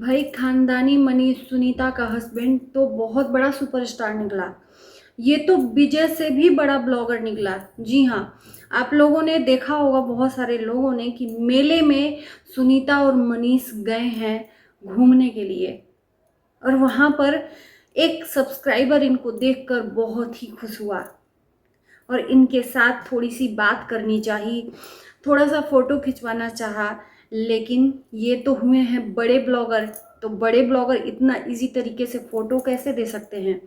भाई खानदानी मनीष सुनीता का हस्बैंड तो बहुत बड़ा सुपरस्टार निकला। ये तो विजय से भी बड़ा ब्लॉगर निकला। जी हाँ, आप लोगों ने देखा होगा, बहुत सारे लोगों ने, कि मेले में सुनीता और मनीष गए हैं घूमने के लिए, और वहाँ पर एक सब्सक्राइबर इनको देखकर बहुत ही खुश हुआ और इनके साथ थोड़ी सी बात करनी चाहिए, थोड़ा सा फ़ोटो खिंचवाना चाहा। लेकिन ये तो हुए हैं बड़े ब्लॉगर, तो बड़े ब्लॉगर इतना इजी तरीके से फ़ोटो कैसे दे सकते हैं।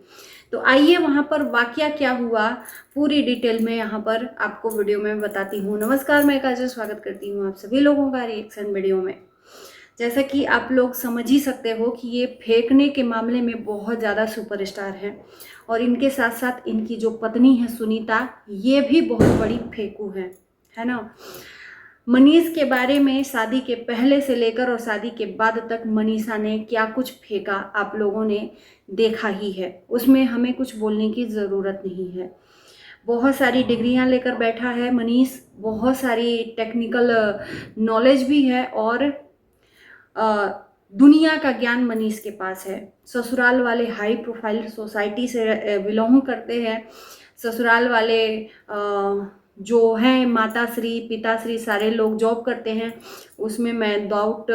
तो आइए वहाँ पर वाकया क्या हुआ पूरी डिटेल में यहाँ पर आपको वीडियो में बताती हूँ। नमस्कार, मैं काजल स्वागत करती हूँ आप सभी लोगों का रिएक्शन वीडियो में। जैसा कि आप लोग समझ ही सकते हो कि ये फेंकने के मामले में बहुत ज़्यादा सुपरस्टार हैं, और इनके साथ साथ इनकी जो पत्नी है सुनीता, ये भी बहुत बड़ी फेंकू है ना। मनीष के बारे में शादी के पहले से लेकर और शादी के बाद तक मनीषा ने क्या कुछ फेंका आप लोगों ने देखा ही है, उसमें हमें कुछ बोलने की ज़रूरत नहीं है। बहुत सारी डिग्रियां लेकर बैठा है मनीष, बहुत सारी टेक्निकल नॉलेज भी है, और दुनिया का ज्ञान मनीष के पास है। ससुराल वाले हाई प्रोफाइल सोसाइटी से बिलोंग करते हैं। ससुराल वाले जो हैं माताश्री पिताश्री सारे लोग जॉब करते हैं, उसमें मैं डाउट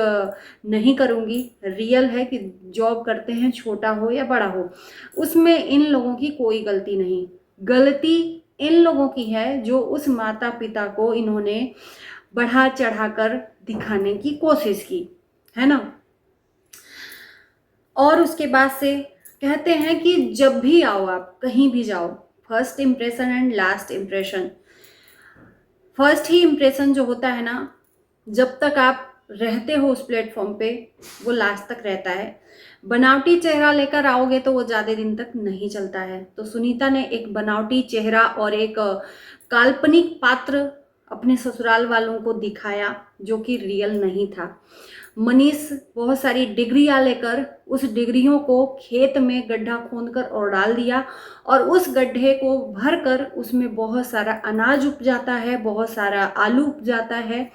नहीं करूँगी। रियल है कि जॉब करते हैं, छोटा हो या बड़ा हो, उसमें इन लोगों की कोई गलती नहीं। गलती इन लोगों की है जो उस माता पिता को इन्होंने बढ़ा चढ़ा कर दिखाने की कोशिश की, है ना। और उसके बाद से कहते हैं कि जब भी आओ, आप कहीं भी जाओ, first impression and last impression. First he impression जो होता है ना, जब तक आप रहते हो उस प्लेटफॉर्म पे, वो लास्ट तक रहता है। बनावटी चेहरा लेकर आओगे तो वो ज़्यादा दिन तक नहीं चलता है। तो सुनीता ने एक बनावटी चेहरा और एक काल्पनिक पात्र अपने ससुराल वालों को दिखाया जो कि रियल नहीं था। मनीष बहुत सारी डिग्रियां लेकर उस डिग्रियों को खेत में गड्ढा खोदकर और डाल दिया, और उस गड्ढे को भरकर उसमें बहुत सारा अनाज उग जाता है, बहुत सारा आलू उग जाता है।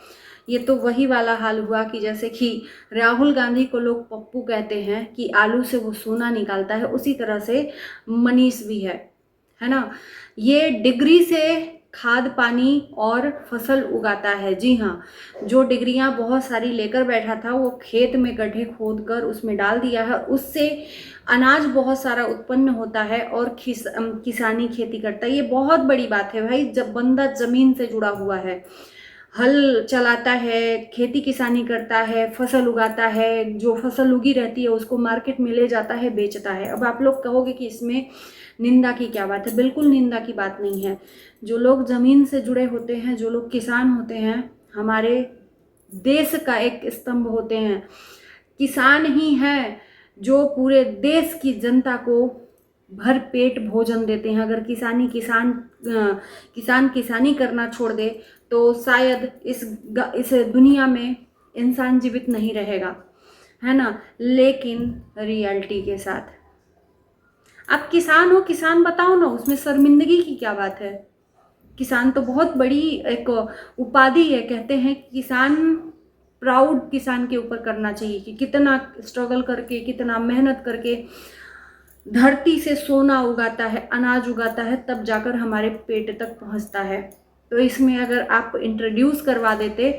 ये तो वही वाला हाल हुआ कि जैसे कि राहुल गांधी को लोग पप्पू कहते हैं कि आलू से वो सोना निकालता है, उसी तरह से मनीष भी है ना। ये डिग्री से खाद पानी और फसल उगाता है। जी हाँ, जो डिग्रियां बहुत सारी लेकर बैठा था वो खेत में गड्ढे खोद कर उसमें डाल दिया है, उससे अनाज बहुत सारा उत्पन्न होता है और किसानी खेती करता है। ये बहुत बड़ी बात है भाई, जब बंदा ज़मीन से जुड़ा हुआ है, हल चलाता है, खेती किसानी करता है, फसल उगाता है, जो फसल उगी रहती है उसको मार्केट में ले जाता है, बेचता है। अब आप लोग कहोगे कि इसमें निंदा की क्या बात है। बिल्कुल निंदा की बात नहीं है। जो लोग ज़मीन से जुड़े होते हैं, जो लोग किसान होते हैं, हमारे देश का एक स्तंभ होते हैं। किसान ही हैं जो पूरे देश की जनता को भर पेट भोजन देते हैं। अगर किसान किसानी करना छोड़ दे तो शायद इस दुनिया में इंसान जीवित नहीं रहेगा, है ना। लेकिन रियलिटी के साथ आप किसान हो, किसान बताओ ना, उसमें शर्मिंदगी की क्या बात है। किसान तो बहुत बड़ी एक उपाधि है। कहते हैं कि किसान, प्राउड किसान के ऊपर करना चाहिए कि कितना स्ट्रगल करके, कितना मेहनत करके धरती से सोना उगाता है, अनाज उगाता है, तब जाकर हमारे पेट तक पहुंचता है। तो इसमें अगर आप इंट्रोड्यूस करवा देते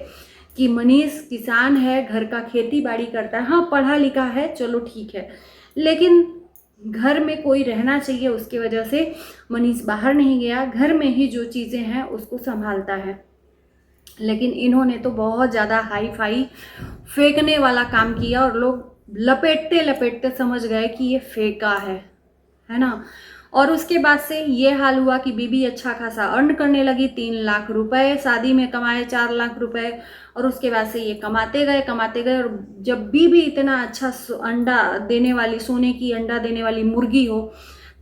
कि मनीष किसान है, घर का खेती बाड़ी करता है, हाँ पढ़ा लिखा है, चलो ठीक है, लेकिन घर में कोई रहना चाहिए, उसकी वजह से मनीष बाहर नहीं गया, घर में ही जो चीज़ें हैं उसको संभालता है। लेकिन इन्होंने तो बहुत ज़्यादा हाई फाई फेंकने वाला काम किया, और लोग लपेटते लपेटते समझ गए कि ये फेंका है ना। और उसके बाद से ये हाल हुआ कि बीबी अच्छा खासा अर्न करने लगी, 3 लाख रुपए शादी में कमाए, 4 लाख रुपए, और उसके बाद से ये कमाते गए। और जब बीबी इतना अच्छा अंडा देने वाली, सोने की अंडा देने वाली मुर्गी हो,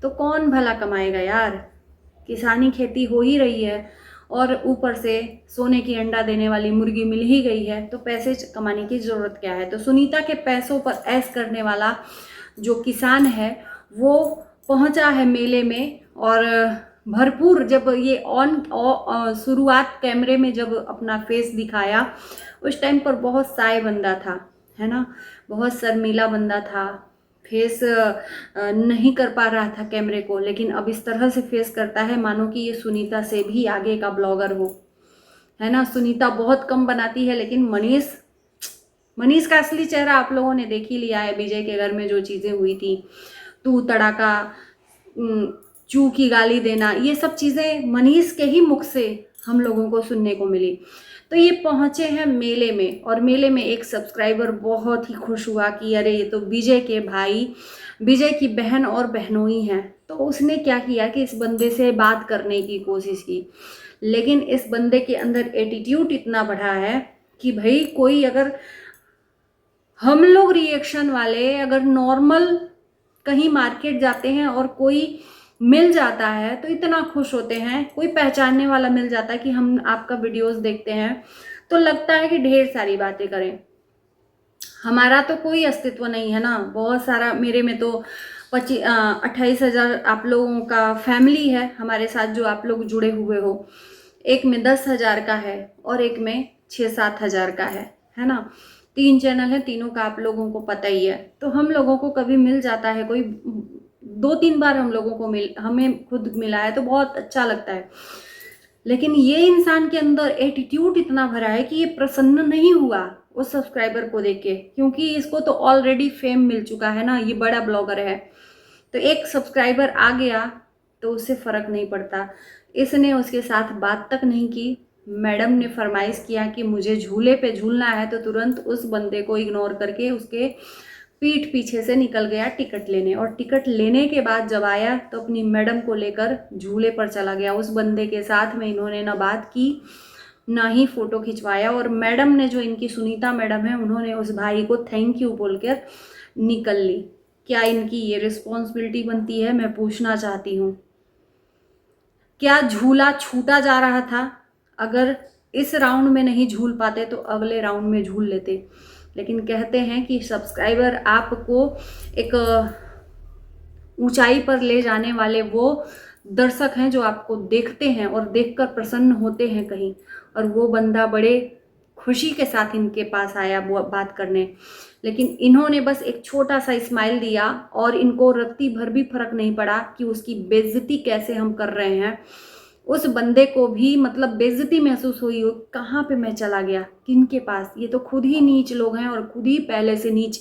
तो कौन भला कमाएगा यार। किसानी खेती हो ही रही है और ऊपर से सोने की अंडा देने वाली मुर्गी मिल ही गई है, तो पैसे कमाने की ज़रूरत क्या है। तो सुनीता के पैसों पर ऐश करने वाला जो किसान है वो पहुंचा है मेले में, और भरपूर जब ये शुरुआत कैमरे में जब अपना फेस दिखाया, उस टाइम पर बहुत साय बंदा था, है ना। बहुत शर्मीला बंदा था, फेस नहीं कर पा रहा था कैमरे को, लेकिन अब इस तरह से फेस करता है मानो कि ये सुनीता से भी आगे का ब्लॉगर हो, है ना। सुनीता बहुत कम बनाती है, लेकिन मनीष मनीष का असली चेहरा आप लोगों ने देख ही लिया है। विजय के घर में जो चीज़ें हुई थी, तू तड़ाका, चू की गाली देना, ये सब चीज़ें मनीष के ही मुख से हम लोगों को सुनने को मिली। तो ये पहुँचे हैं मेले में, और मेले में एक सब्सक्राइबर बहुत ही खुश हुआ कि अरे ये तो विजय के भाई, विजय की बहन और बहनोई हैं। तो उसने क्या किया कि इस बंदे से बात करने की कोशिश की, लेकिन इस बंदे के अंदर एटीट्यूड इतना बढ़ा है कि भाई कोई अगर, हम लोग रिएक्शन वाले अगर नॉर्मल कहीं मार्केट जाते हैं और कोई मिल जाता है तो इतना खुश होते हैं, कोई पहचानने वाला मिल जाता है कि हम आपका वीडियोस देखते हैं, तो लगता है कि ढेर सारी बातें करें। हमारा तो कोई अस्तित्व नहीं है ना। बहुत सारा, मेरे में तो 28,000 आप लोगों का फैमिली है हमारे साथ, जो आप लोग जुड़े हुए हो। एक में 10,000 का है और एक में 6-7 हज़ार का है ना। 3 चैनल है, तीनों का आप लोगों को पता ही है। तो हम लोगों को कभी मिल जाता है कोई, 2-3 बार हम लोगों को हमें खुद मिला है तो बहुत अच्छा लगता है। लेकिन ये इंसान के अंदर एटीट्यूड इतना भरा है कि ये प्रसन्न नहीं हुआ उस सब्सक्राइबर को देख के, क्योंकि इसको तो ऑलरेडी फेम मिल चुका है ना, ये बड़ा ब्लॉगर है। तो एक सब्सक्राइबर आ गया तो उससे फ़र्क नहीं पड़ता। इसने उसके साथ बात तक नहीं की। मैडम ने फरमाइश किया कि मुझे झूले पे झूलना है, तो तुरंत उस बंदे को इग्नोर करके उसके पीठ पीछे से निकल गया टिकट लेने, और टिकट लेने के बाद जब आया तो अपनी मैडम को लेकर झूले पर चला गया। उस बंदे के साथ में इन्होंने ना बात की ना ही फ़ोटो खिंचवाया, और मैडम ने, जो इनकी सुनीता मैडम है, उन्होंने उस भाई को थैंक यू बोलकर निकल ली। क्या इनकी ये रिस्पॉन्सिबिलिटी बनती है, मैं पूछना चाहती हूँ। क्या झूला छूटा जा रहा था? अगर इस राउंड में नहीं झूल पाते तो अगले राउंड में झूल लेते। लेकिन कहते हैं कि सब्सक्राइबर आपको एक ऊंचाई पर ले जाने वाले वो दर्शक हैं जो आपको देखते हैं और देखकर प्रसन्न होते हैं कहीं, और वो बंदा बड़े खुशी के साथ इनके पास आया वो बात करने। लेकिन इन्होंने बस एक छोटा सा स्माइल दिया और इनको रत्ती भर भी फर्क नहीं पड़ा कि उसकी बेइज्जती कैसे हम कर रहे हैं। उस बंदे को भी मतलब बेइज्जती महसूस हुई हो, कहाँ पे मैं चला गया, किनके पास। ये तो खुद ही नीच लोग हैं और खुद ही पहले से नीच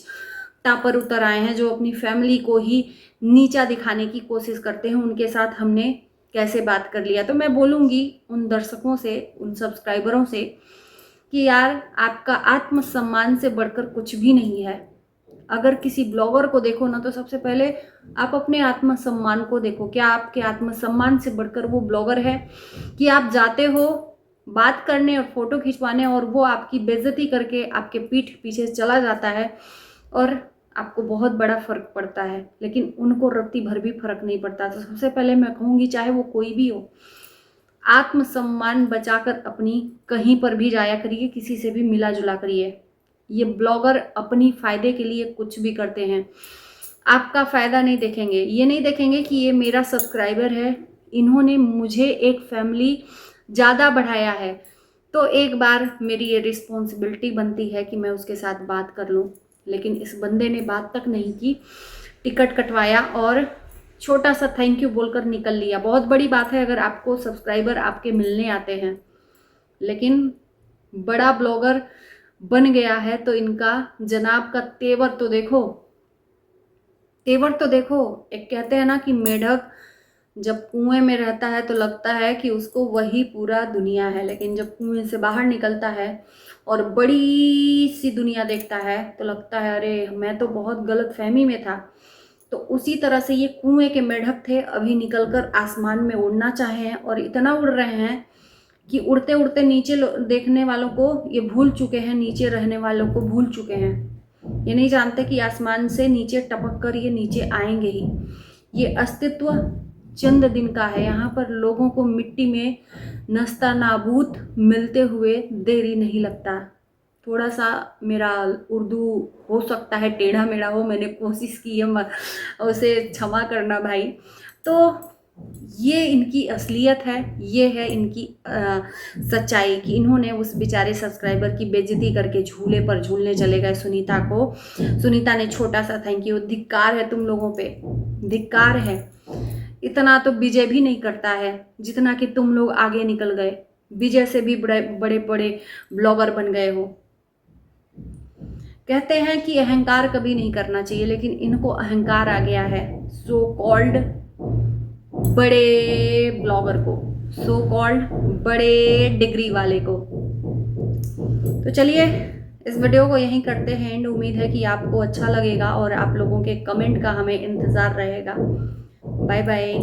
पर उतर आए हैं, जो अपनी फैमिली को ही नीचा दिखाने की कोशिश करते हैं। उनके साथ हमने कैसे बात कर लिया। तो मैं बोलूँगी उन दर्शकों से, उन सब्सक्राइबरों से कि यार, आपका आत्मसम्मान से बढ़कर कुछ भी नहीं है। अगर किसी ब्लॉगर को देखो ना, तो सबसे पहले आप अपने आत्मसम्मान को देखो। क्या आपके आत्मसम्मान से बढ़कर वो ब्लॉगर है कि आप जाते हो बात करने और फोटो खिंचवाने, और वो आपकी बेइज्जती करके आपके पीठ पीछे चला जाता है और आपको बहुत बड़ा फ़र्क पड़ता है, लेकिन उनको रत्ती भर भी फ़र्क नहीं पड़ता। तो सबसे पहले मैं कहूँगी, चाहे वो कोई भी हो, आत्मसम्मान बचाकर अपनी कहीं पर भी जाया करिए, किसी से भी मिला जुला करिए। ये ब्लॉगर अपनी फ़ायदे के लिए कुछ भी करते हैं, आपका फ़ायदा नहीं देखेंगे। ये नहीं देखेंगे कि ये मेरा सब्सक्राइबर है, इन्होंने मुझे एक फैमिली ज़्यादा बढ़ाया है, तो एक बार मेरी ये रिस्पॉन्सिबिलिटी बनती है कि मैं उसके साथ बात कर लूँ। लेकिन इस बंदे ने बात तक नहीं की, टिकट कटवाया और छोटा सा थैंक यू बोलकर निकल लिया। बहुत बड़ी बात है अगर आपको सब्सक्राइबर आपके मिलने आते हैं, लेकिन बड़ा ब्लॉगर बन गया है तो इनका जनाब का तेवर तो देखो, तेवर तो देखो। एक कहते हैं ना कि मेढक जब कुएं में रहता है तो लगता है कि उसको वही पूरा दुनिया है, लेकिन जब कुएं से बाहर निकलता है और बड़ी सी दुनिया देखता है तो लगता है अरे मैं तो बहुत गलत फहमी में था। तो उसी तरह से ये कुएं के मेढक थे, अभी निकलकर आसमान में उड़ना चाहे हैं और इतना उड़ रहे हैं कि उड़ते उड़ते नीचे देखने वालों को ये भूल चुके हैं, नीचे रहने वालों को भूल चुके हैं। ये नहीं जानते कि आसमान से नीचे टपक कर ये नीचे आएंगे ही। ये अस्तित्व चंद दिन का है। यहाँ पर लोगों को मिट्टी में नस्ता नाबूद मिलते हुए देरी नहीं लगता। थोड़ा सा मेरा उर्दू हो सकता है टेढ़ा मेढ़ा हो, मैंने कोशिश की है, उसे क्षमा करना भाई। तो ये इनकी असलियत है, ये है इनकी सच्चाई कि इन्होंने उस बेचारे सब्सक्राइबर की बेइज्जती करके झूले पर झूलने चले गए सुनीता को। सुनीता ने छोटा सा थैंक यू। धिक्कार है तुम लोगों पे, धिक्कार है। इतना तो विजय भी नहीं करता है जितना कि तुम लोग आगे निकल गए, विजय से भी बड़े बड़े बड़े ब्लॉगर बन गए हो। कहते हैं कि अहंकार कभी नहीं करना चाहिए, लेकिन इनको अहंकार आ गया है सो कॉल्ड बड़े ब्लॉगर को, सो कॉल्ड बड़े डिग्री वाले को। तो चलिए इस वीडियो को यहीं करते हैं एंड। उम्मीद है कि आपको अच्छा लगेगा और आप लोगों के कमेंट का हमें इंतज़ार रहेगा। Bye bye.